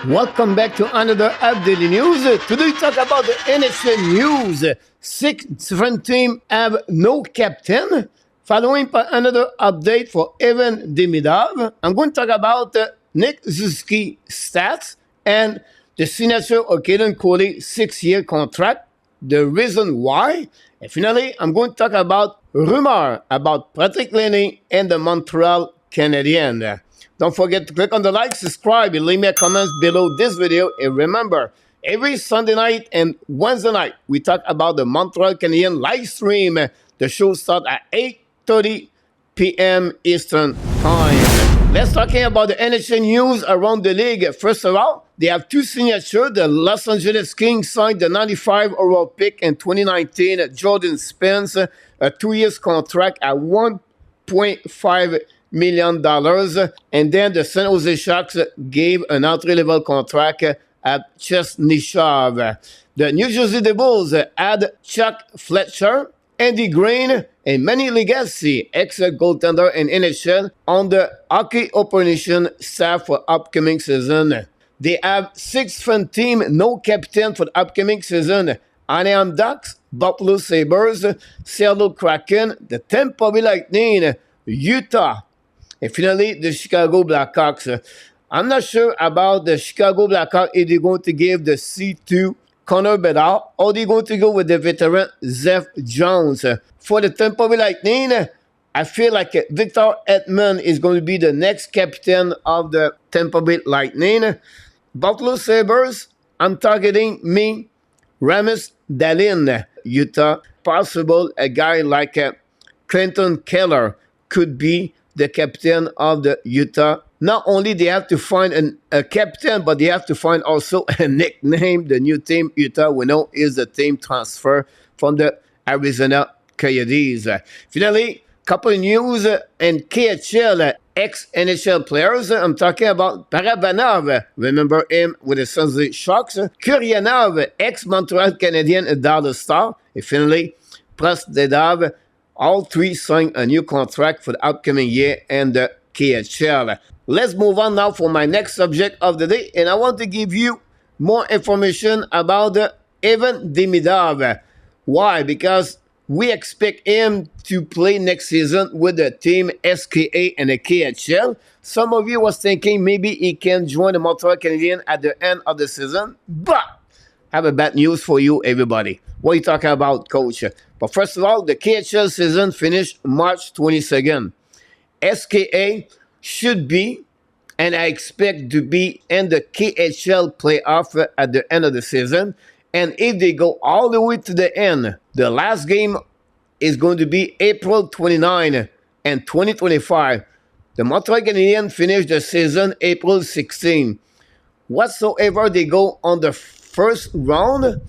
Welcome back to another Habs Daily News. Today we talk about the NHL news. 6 different teams have no captain. Following by another update for Evan Demidov, I'm going to talk about Nick Suzuki stats and the signature of Guhle 6-year contract, the reason why. And finally, I'm going to talk about rumor about Patrik Laine and the Montreal Canadiens. Don't forget to click on the like, subscribe, and leave me a comment below this video. And remember, every Sunday night and Wednesday night, we talk about the Montreal Canadiens live stream. The show starts at 8:30 p.m. Eastern Time. Let's talking about the NHL news around the league. First of all, they have two signatures. The Los Angeles Kings signed the 95 overall pick in 2019, Jordan Spence, a 2-year contract at $1.5 million. And then the San Jose Sharks gave an entry-level contract at Chesnishov. The New Jersey Devils had Chuck Fletcher, Andy Green, and Manny Legacy, ex-goaltender in NHL, on the hockey operation staff for upcoming season. They have 6 different teams, no captain for the upcoming season. Anaheim Ducks, Buffalo Sabres, Seattle Kraken, the Tampa Bay Lightning, Utah, and finally, the Chicago Blackhawks. I'm not sure about the Chicago Blackhawks if they're going to give the C2 Connor Bedard or they're going to go with the veteran Zeph Jones. For the Tampa Bay Lightning, I feel like Victor Hedman is going to be the next captain of the Tampa Bay Lightning. Buffalo Sabres, I'm targeting Ramis Dallin. Utah, possible a guy like Clinton Keller could be the captain of the Utah. Not only they have to find a captain, but they have to find also a nickname. The new team, Utah, we know is the team transfer from the Arizona Coyotes. Finally, couple of news in KHL, ex-NHL players. I'm talking about Barabanov, remember him with the San Jose Sharks. Kuryanov, ex-Montreal Canadiens Dallas Star. And finally, Prostedov. All 3 signed a new contract for the upcoming year in the KHL. Let's move on now for my next subject of the day. And I want to give you more information about Evan Demidov. Why? Because we expect him to play next season with the team SKA and the KHL. Some of you was thinking maybe he can join the Montreal Canadiens at the end of the season. But I have a bad news for you, everybody. What are you talking about, Coach? But first of all, the KHL season finished March 22nd. SKA should be, and I expect to be, in the KHL playoff at the end of the season. And if they go all the way to the end, the last game is going to be April 29 and 2025. The Montreal Canadiens finish the season April 16. Whatsoever they go on the first round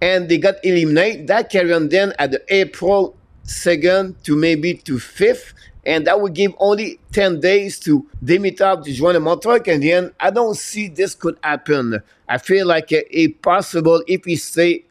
and they got eliminated, that carry on then at the April 2nd to maybe to 5th, and that would give only 10 days to Demidov to join the Montreal Canadiens. I don't see this could happen. I feel like it's possible if he stay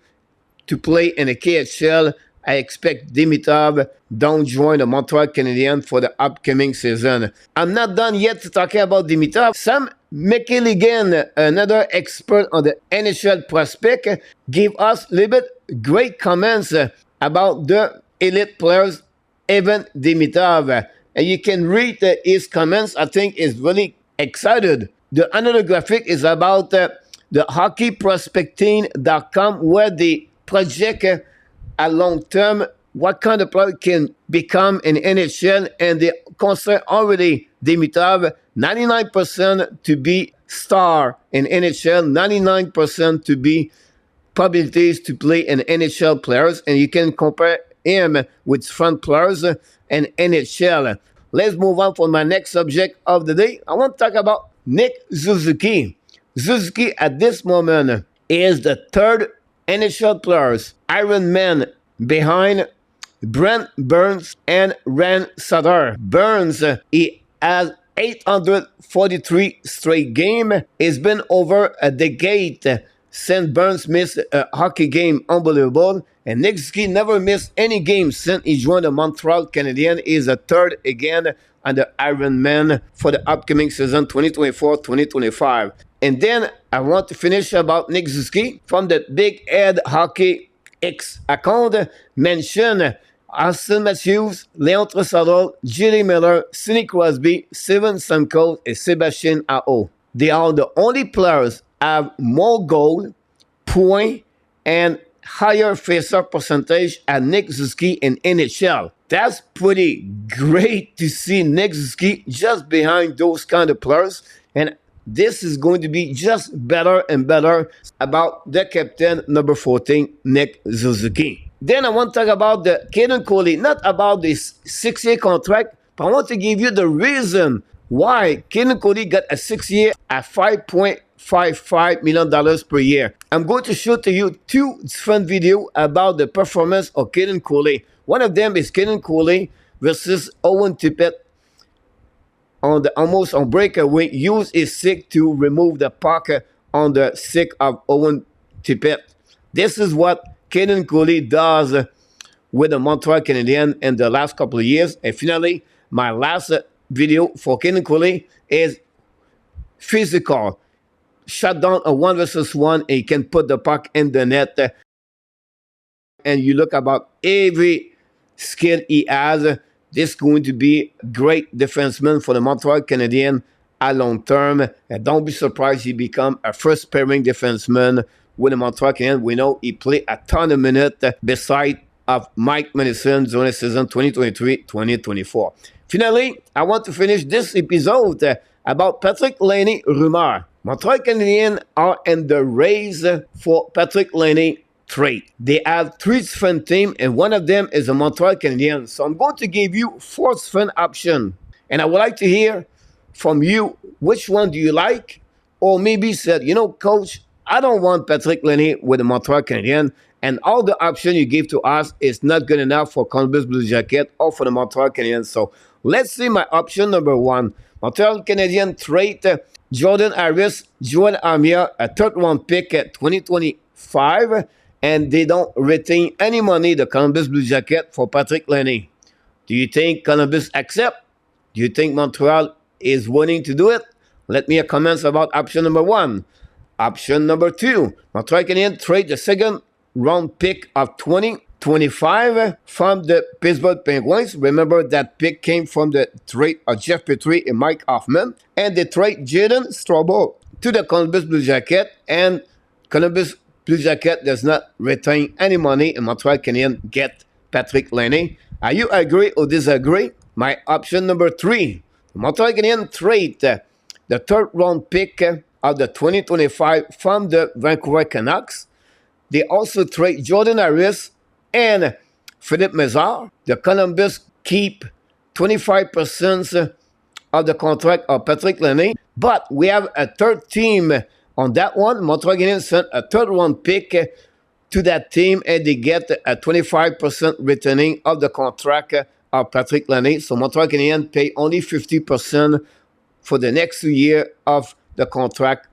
to play in the KHL. I expect Demidov don't join the Montreal Canadiens for the upcoming season. I'm not done yet talking about Demidov. Sam McElligan, another expert on the NHL prospect, gave us a little bit great comments about the elite players, Evan Demidov. And you can read his comments. I think is really excited. The another graphic is about the hockeyprospecting.com, where they project a long term what kind of player can become in NHL, and they consider already Demidov 99% to be star in NHL, 99% to be probabilities to play in NHL players, and you can compare him with front players in NHL. Let's move on for my next subject of the day. I want to talk about Nick Suzuki. Suzuki at this moment is the 3rd NHL players, Iron Man, behind Brent Burns and Ryan Sutter. Burns, he has 843 straight game. It's been over a decade since Burns missed a hockey game. Unbelievable. And Nick Suzuki never missed any game since he joined the Montreal Canadiens. He's a 3rd again and the Iron Man for the upcoming season 2024-2025. And then I want to finish about Nick Suzuki from the Big Head Hockey X account. Mention Austin Matthews, Leon Tressadol, Jilly Miller, Sidney Crosby, Steven Stamkos, and Sebastian Aho. They are the only players have more goal, point, and higher face-off percentage at Nick Suzuki in NHL. That's pretty great to see Nick Suzuki just behind those kind of players. And this is going to be just better and better about the captain, number 14, Nick Suzuki. Then I want to talk about the Caden Cooley, not about this 6-year contract, but I want to give you the reason why Caden Cooley got a 6-year at $5.55 million per year. I'm going to show to you two different videos about the performance of Caden Cooley. One of them is Caden Cooley versus Owen Tippett on the almost on breakaway. Use his stick to remove the puck on the stick of Owen Tippett. This is what Caden Cooley does with the Montreal Canadiens in the last couple of years. And finally, my last video for Caden Cooley is physical. Shut down a 1 versus 1, and he can put the puck in the net. And you look about every skill he has. This is going to be a great defenseman for the Montreal Canadiens at long term. And don't be surprised he become a first pairing defenseman with the Montreal Canadiens. We know he played a ton of minutes beside of Mike Madison during the season 2023-2024. Finally, I want to finish this episode about Patrik Laine rumor. Montreal Canadiens are in the race for Patrik Laine trade. They have 3 different teams, and one of them is the Montreal Canadiens. So I'm going to give you 4 different options. And I would like to hear from you, which one do you like? Or maybe said, you know, Coach, I don't want Patrik Laine with the Montreal Canadiens, and all the options you give to us is not good enough for Columbus Blue Jackets or for the Montreal Canadiens. So let's see my option number 1. Montreal Canadiens trade Jordan Harris, Joel Armia, a 3rd-round pick at 2025, and they don't retain any money, the Columbus Blue Jackets, for Patrik Laine. Do you think Columbus accept? Do you think Montreal is willing to do it? Let me know comments about option number 1. Option number 2, Montreal Canadiens trade the 2nd-round pick of 2025 from the Pittsburgh Penguins. Remember that pick came from the trade of Jeff Petrie and Mike Hoffman. And they trade Jaden Strabo to the Columbus Blue Jackets, and Columbus Blue Jackets does not retain any money, and Montreal Canadiens get Patrik Laine. Are you agree or disagree? My option number 3, Montreal Canadiens trade the 3rd-round pick of the 2025 from the Vancouver Canucks. They also trade Jordan Harris and Philippe Mézard. The Columbus keep 25% of the contract of Patrik Laine. But we have a 3rd team on that one. Montreal Canadiens sent a 3rd-round pick to that team, and they get a 25% returning of the contract of Patrik Laine. So Montreal Canadiens pay only 50% for the next 2 years of the contract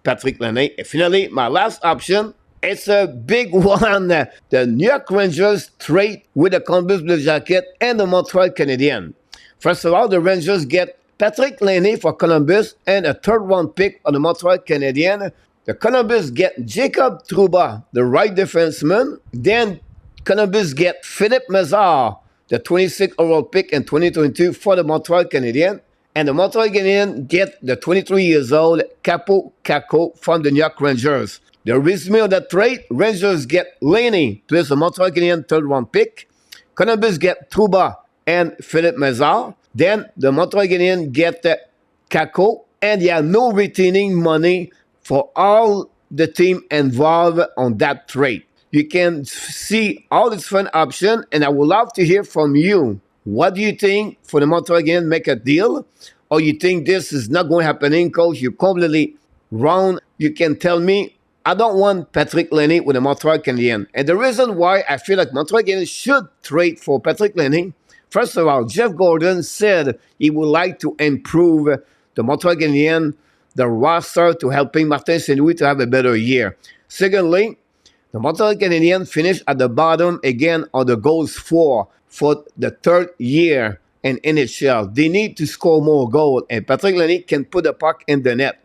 Patrik Laine. And finally, my last option, it's a big one. The New York Rangers trade with the Columbus Blue Jackets and the Montreal Canadiens. First of all, the Rangers get Patrik Laine for Columbus and a 3rd-round pick on the Montreal Canadiens. The Columbus get Jacob Trouba, the right defenseman. Then Columbus get Philippe Mézard, the 26th overall pick in 2022 for the Montreal Canadiens. And the Montreal Canadiens get the 23 years old Capo Caco from the New York Rangers. The resume of that trade, Rangers get Laine plus the Montreal Canadiens 3rd-round pick. Columbus get Trouba and Philippe Mézard. Then the Montreal Canadiens get Caco, and they have no retaining money for all the team involved on that trade. You can see all the different options, and I would love to hear from you. What do you think for the Montreal Canadiens make a deal? Or you think this is not going to happen, Coach? You're completely wrong. You can tell me, I don't want Patrik Laine with the Montreal Canadiens. And the reason why I feel like Montreal Canadiens should trade for Patrik Laine, first of all, Jeff Gordon said he would like to improve the Montreal Canadiens, the roster, to helping Martin Saint-Louis to have a better year. Secondly, the Montreal Canadiens finished at the bottom again on the goals for the 3rd year in NHL. They need to score more goals, and Patrik Laine can put the puck in the net.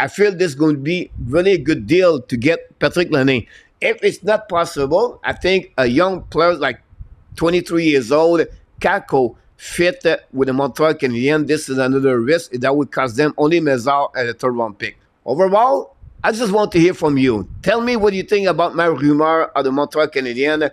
I feel this is going to be really a good deal to get Patrik Laine. If it's not possible, I think a young player like 23 years old, Kako, fit with the Montreal Canadiens, this is another risk that would cost them only Mézard at a third-round pick. Overall, I just want to hear from you. Tell me what you think about my rumor of the Montreal Canadiens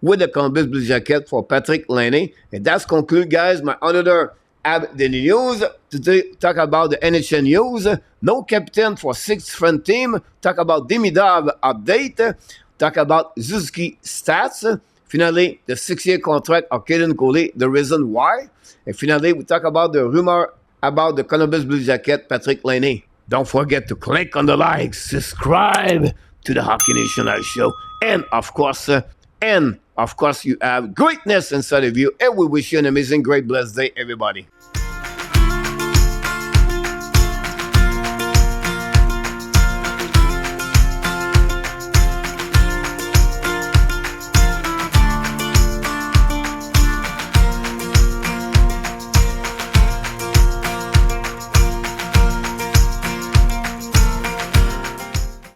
with the Columbus Blue Jackets for Patrik Laine. And that's conclude, guys, my another Habs Daily News. Today, talk about the NHL news. No captain for sixth friend team. Talk about Demidov update. Talk about Suzuki stats. Finally, the 6-year contract of Guhle, the reason why. And finally, we talk about the rumor about the Columbus Blue Jacket, Patrik Laine. Don't forget to click on the like, subscribe to the Hockey National Show, and of course, you have greatness inside of you. And we wish you an amazing, great, blessed day, everybody.